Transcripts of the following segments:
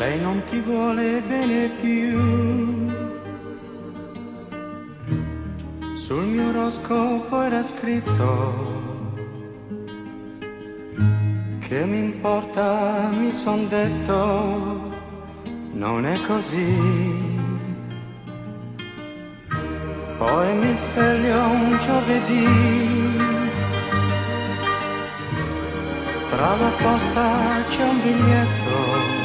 lei non ti vuole bene più. Sul mio oroscopo era scritto: che mi importa, mi son detto, non è così. Poi mi sveglio un giovedì, tra la posta c'è un biglietto.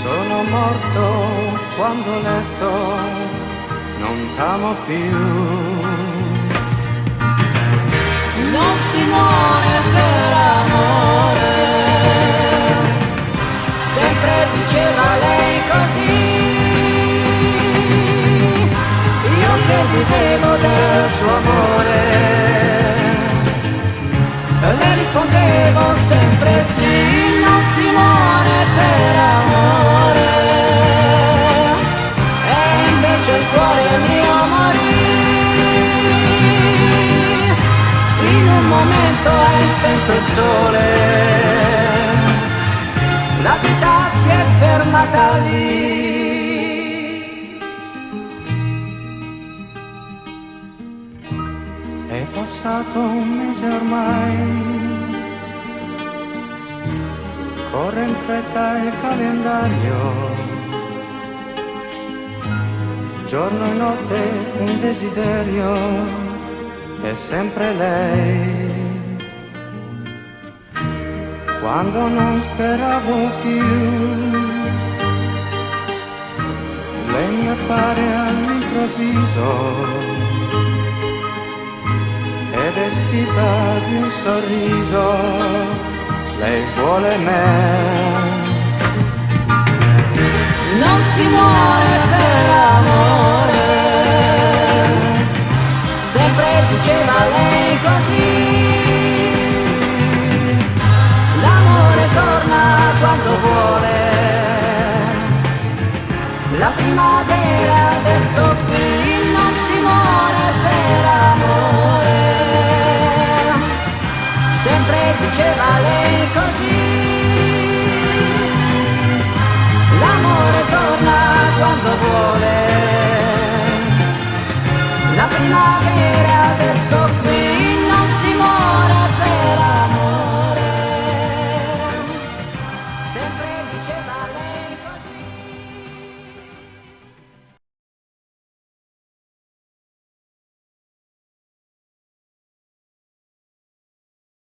Sono morto quando ho letto: non t'amo più. Non si muore per amore, sempre diceva lei così. Io che vivevo del suo amore, le rispondevo sempre sì. Non si muore per amore, e invece il cuore mio morì. In un momento hai spento il sole, la vita si è fermata lì. È passato un mese ormai, corre in fretta il calendario, giorno e notte un desiderio, è sempre lei. Quando non speravo più, lei mi appare all'improvviso, è vestita di un sorriso, lei vuole me. Non si muore per amore, sempre diceva lei così. L'amore torna quando vuole, la primavera adesso qui. Non si muore per amore, sempre diceva lei così. L'amore torna quando vuole,